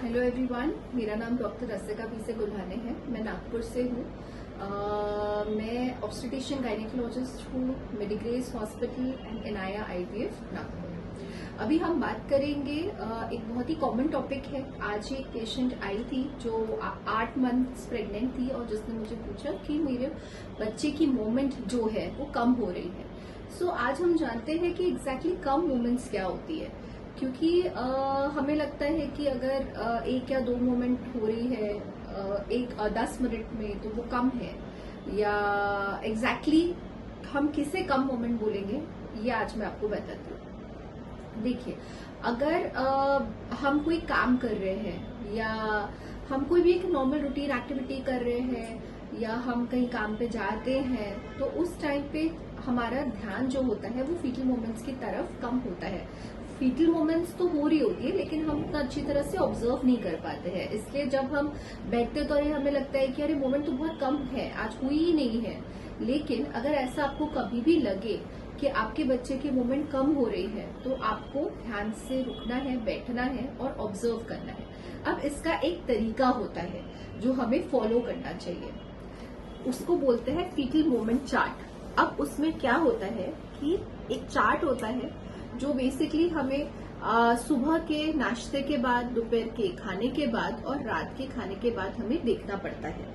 Hello everyone, मेरा नाम doctor रसिका P से गुल्हाने है। मैं नागपुर से हूँ। मैं ऑब्स्टेट्रिशियन गायनेकोलॉजिस्ट हूँ, Medigrace hospital and Inaya IVF Nagpur. अभी हम बात करेंगे एक बहुत ही कॉमन टॉपिक है। आज एक पेशेंट आई थी जो 8 मंथ्स प्रेग्नेंट थी और जिसने मुझे पूछा कि मेरे बच्चे की मूवमेंट जो है वो कम हो रही है। सो आज हम जानते हैं कि एग्जैक्टली कम मूवमेंट्स क्या होती है, क्योंकि हमें लगता है कि अगर 1 या 2 मोमेंट हो रही है 10 मिनट में तो वो कम है, या एग्जैक्टली हम किसे कम मोमेंट बोलेंगे ये आज मैं आपको बताती हूँ। देखिए, अगर हम कोई काम कर रहे हैं या हम कोई भी एक नॉर्मल रूटीन एक्टिविटी कर रहे हैं या हम कहीं काम पे जाते हैं तो उस टाइम पे हमारा ध्यान जो होता है वो फीटल मोमेंट्स की तरफ कम होता है। फीटल मोमेंट्स तो हो रही होती है लेकिन हम उतना अच्छी तरह से ऑब्जर्व नहीं कर पाते हैं, इसलिए जब हम बैठते तो हमें लगता है कि अरे मोमेंट तो बहुत कम है, आज हुई ही नहीं है। लेकिन अगर ऐसा आपको कभी भी लगे कि आपके बच्चे की मूवमेंट कम हो रही है तो आपको ध्यान से रुकना है, बैठना है और ऑब्जर्व करना है। अब इसका एक तरीका होता है जो हमें फॉलो करना चाहिए, उसको बोलते हैं फीटल मोमेंट चार्ट। अब उसमें क्या होता है कि एक चार्ट होता है जो बेसिकली हमें सुबह के नाश्ते के बाद, दोपहर के खाने के बाद और रात के खाने के बाद हमें देखना पड़ता है।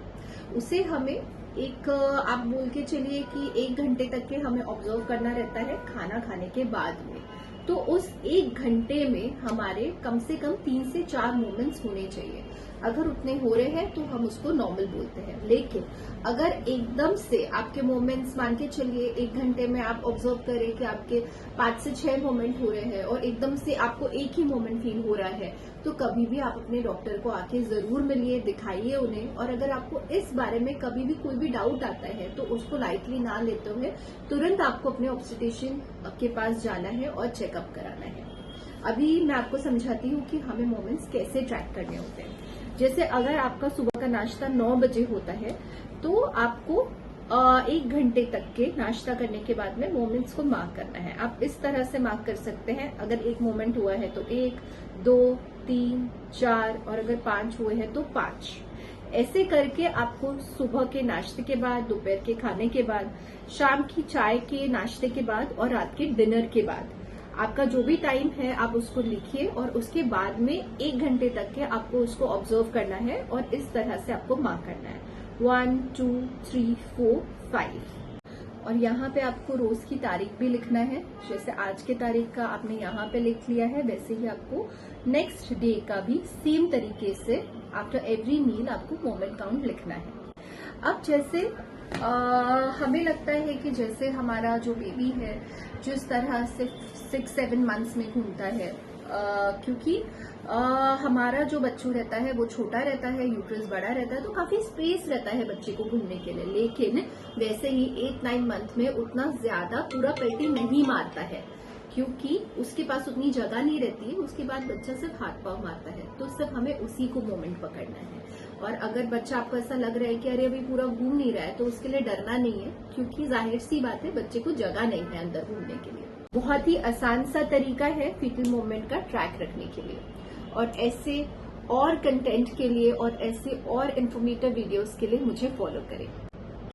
उसे हमें एक आप बोल के चलिए कि 1 घंटे तक के हमें ऑब्जर्व करना रहता है खाना खाने के बाद में। तो उस 1 घंटे में हमारे कम से कम 3 से 4 मूवमेंट्स होने चाहिए। अगर उतने हो रहे हैं तो हम उसको नॉर्मल बोलते हैं। लेकिन अगर एकदम से आपके मूवमेंट्स, मान के चलिए 1 घंटे में आप ऑब्जर्व करें कि आपके 5 से 6 मूवमेंट हो रहे हैं और एकदम से आपको एक ही मूवमेंट फील हो रहा है, तो कभी भी आप अपने डॉक्टर को आके जरूर मिलिए, दिखाइए उन्हें। और अगर आपको इस बारे में कभी भी कोई भी डाउट आता है तो उसको लाइटली ना लेते हुए तुरंत आपको अपने ऑब्स्टेट्रिशियन के पास जाना है और चेकअप कराना है। अभी मैं आपको समझाती हूँ कि हमें मोमेंट्स कैसे ट्रैक करने होते हैं। जैसे अगर आपका सुबह का नाश्ता 9 बजे होता है तो आपको 1 घंटे तक के नाश्ता करने के बाद में मोमेंट्स को मार्क करना है। आप इस तरह से मार्क कर सकते हैं। अगर 1 मोमेंट हुआ है तो 1, 2, 3, 4 और अगर 5 हुए हैं तो 5। ऐसे करके आपको सुबह के नाश्ते के बाद, दोपहर के खाने के बाद, शाम की चाय के नाश्ते के बाद और रात के डिनर के बाद आपका जो भी टाइम है आप उसको लिखिए और उसके बाद में 1 घंटे तक के आपको उसको ऑब्जर्व करना है और इस तरह से आपको मार्क करना है 1, 2, 3, 4, 5। और यहाँ पे आपको रोज की तारीख भी लिखना है। जैसे आज के तारीख का आपने यहाँ पे लिख लिया है, वैसे ही आपको नेक्स्ट डे का भी सेम तरीके से आफ्टर एवरी मील आपको मोमेंट काउंट लिखना है। अब जैसे हमें लगता है कि जैसे हमारा जो बेबी है जिस तरह से 6-7 मंथ्स में घूमता है, क्योंकि हमारा जो बच्चू रहता है वो छोटा रहता है, यूट्रस बड़ा रहता है, तो काफी स्पेस रहता है बच्चे को घूमने के लिए। लेकिन वैसे ही 8-9 मंथ में उतना ज्यादा पूरा पेटी नहीं मारता है, क्योंकि उसके पास उतनी जगह नहीं रहती है। उसके बाद बच्चा सिर्फ हाथ पांव मारता है, तो सिर्फ हमें उसी को मोमेंट पकड़ना है। और अगर बच्चा आपको ऐसा लग रहा है कि अरे अभी पूरा घूम नहीं रहा है, तो उसके लिए डरना नहीं है, क्योंकि जाहिर सी बात है बच्चे को जगह नहीं है अंदर घूमने के लिए। बहुत ही आसान सा तरीका है फीटल मूवमेंट का ट्रैक रखने के लिए। और ऐसे और कंटेंट के लिए और ऐसे और इन्फॉर्मेटिव वीडियोस के लिए मुझे फॉलो करें।